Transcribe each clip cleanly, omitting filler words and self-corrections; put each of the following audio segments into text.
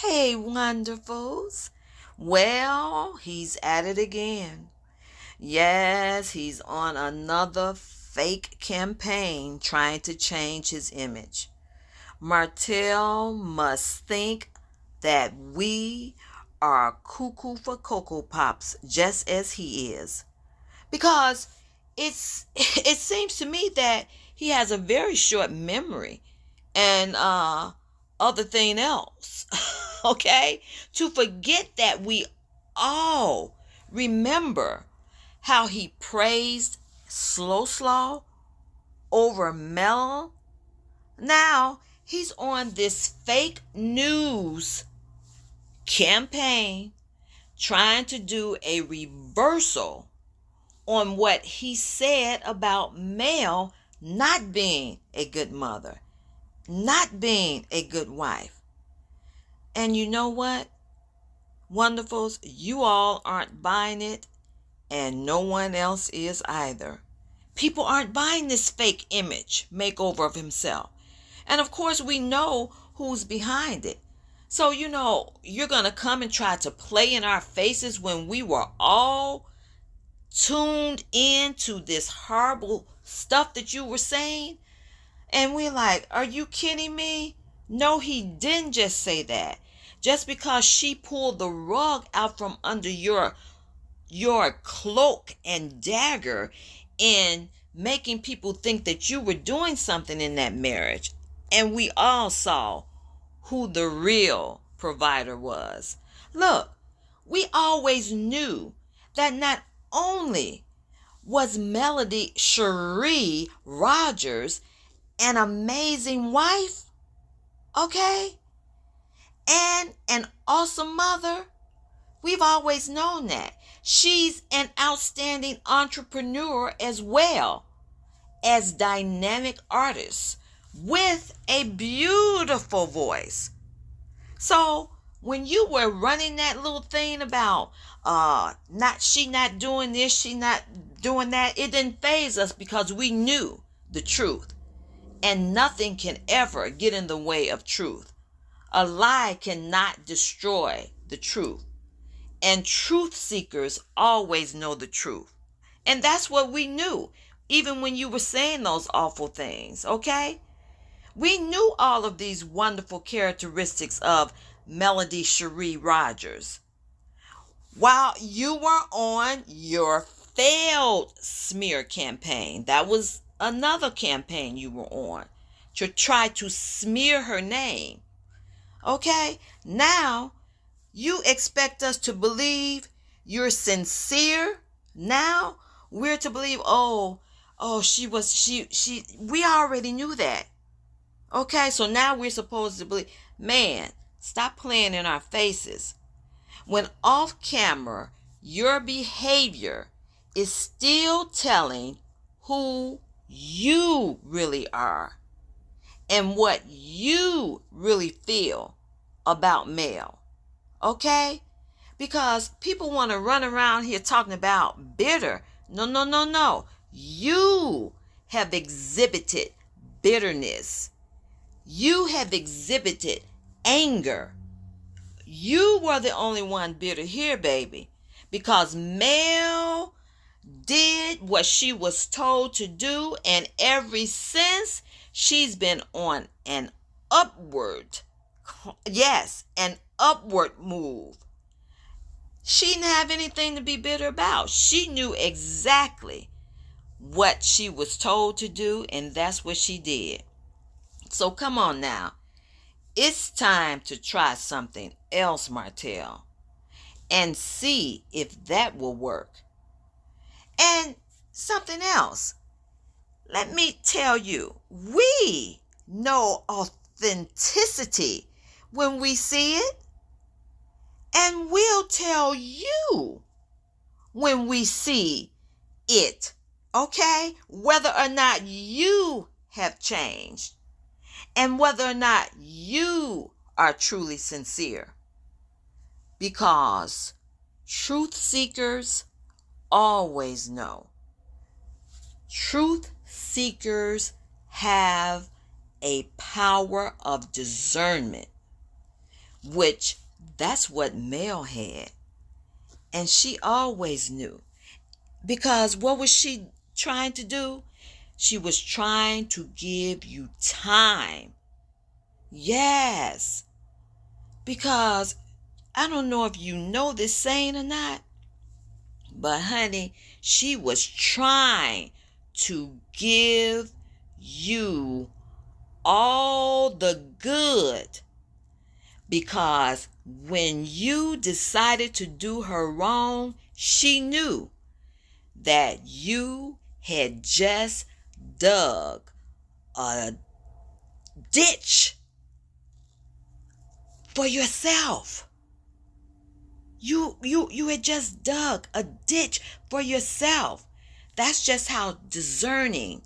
Hey, wonderfuls. Well, he's at it again. Yes, he's on another fake campaign trying to change his image. Martell must think that we are cuckoo for Cocoa Pops just as he is. Because it seems to me that he has a very short memory and other thing else. Okay? To forget that we all remember how he praised Slow over Mel. Now he's on this fake news campaign trying to do a reversal on what he said about Mel not being a good mother, not being a good wife. And you know what, wonderfuls, you all aren't buying it, and no one else is either. People aren't buying this fake image makeover of himself. And of course, we know who's behind it. So, you're going to come and try to play in our faces when we were all tuned in to this horrible stuff that you were saying. And we're like, are you kidding me? No, he didn't just say that. Just because she pulled the rug out from under your cloak and dagger in making people think that you were doing something in that marriage. And we all saw who the real provider was. Look, we always knew that not only was Melody Cherie Rogers an amazing wife, okay, and an awesome mother. We've always known that. She's an outstanding entrepreneur as well as dynamic artist with a beautiful voice. So when you were running that little thing about not doing this, she not doing that, it didn't faze us because we knew the truth. And nothing can ever get in the way of truth. A lie cannot destroy the truth. And truth seekers always know the truth. And that's what we knew, even when you were saying those awful things, okay? We knew all of these wonderful characteristics of Melody Cherie Rogers while you were on your failed smear campaign. That was another campaign you were on to try to smear her name. Okay? Now, you expect us to believe you're sincere? Now, we're to believe, we already knew that. Okay, so now we're supposed to believe. Man, stop playing in our faces. When off camera, your behavior is still telling who you really are and what you really feel about Mel. Okay? Because people want to run around here talking about bitter. No. You have exhibited bitterness. You have exhibited anger. You were the only one bitter here, baby. Because Mel did what she was told to do, and ever since, she's been on an upward move. She didn't have anything to be bitter about. She knew exactly what she was told to do, and that's what she did. So come on now. It's time to try something else, Martell, and see if that will work. And something else. Let me tell you, we know authenticity when we see it. And we'll tell you when we see it, okay? Whether or not you have changed and whether or not you are truly sincere. Because truth seekers always know. Truth seekers have a power of discernment. which that's what Mel had. And she always knew. Because what was she trying to do? She was trying to give you time. Yes. Because I don't know if you know this saying or not, but honey, she was trying to give you all the good. Because when you decided to do her wrong, she knew that you had just dug a ditch for yourself. You had just dug a ditch for yourself. That's just how discerning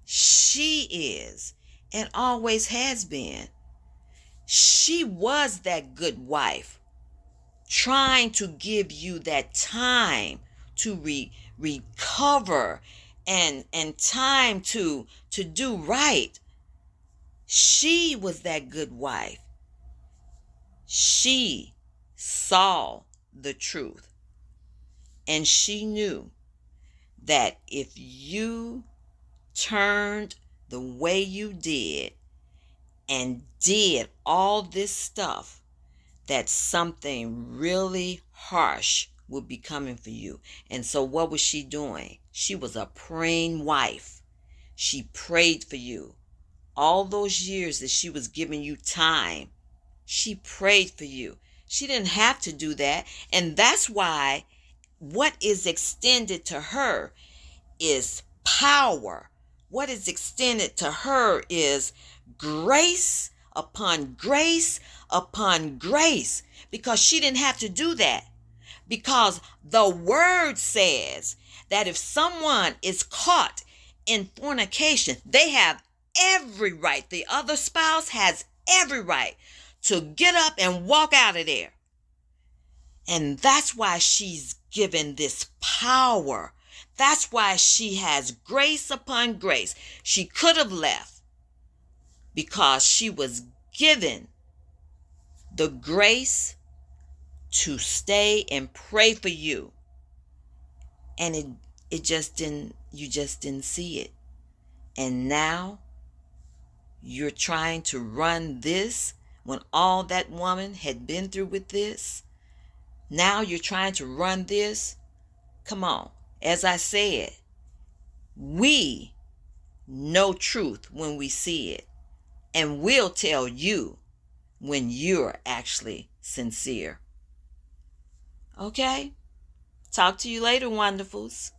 she is and always has been. She was that good wife, trying to give you that time to recover and time to do right. She was that good wife. She saw the truth, and she knew that if you turned the way you did and did all this stuff, that something really harsh would be coming for you. And so what was she doing? She was a praying wife. She prayed for you. All those years that she was giving you time, she prayed for you. She didn't have to do that. And that's why what is extended to her is power. What is extended to her is grace upon grace upon grace, because she didn't have to do that. Because the word says that if someone is caught in fornication, they have every right. The other spouse has every right to get up and walk out of there. And that's why she's given this power. That's why she has grace upon grace. She could have left because she was given the grace to stay and pray for you. And it just didn't, you just didn't see it. And now you're trying to run this when all that woman had been through with this. Now you're trying to run this. Come on. As I said, we know truth when we see it. And we'll tell you when you're actually sincere. Okay? Talk to you later, wonderfuls.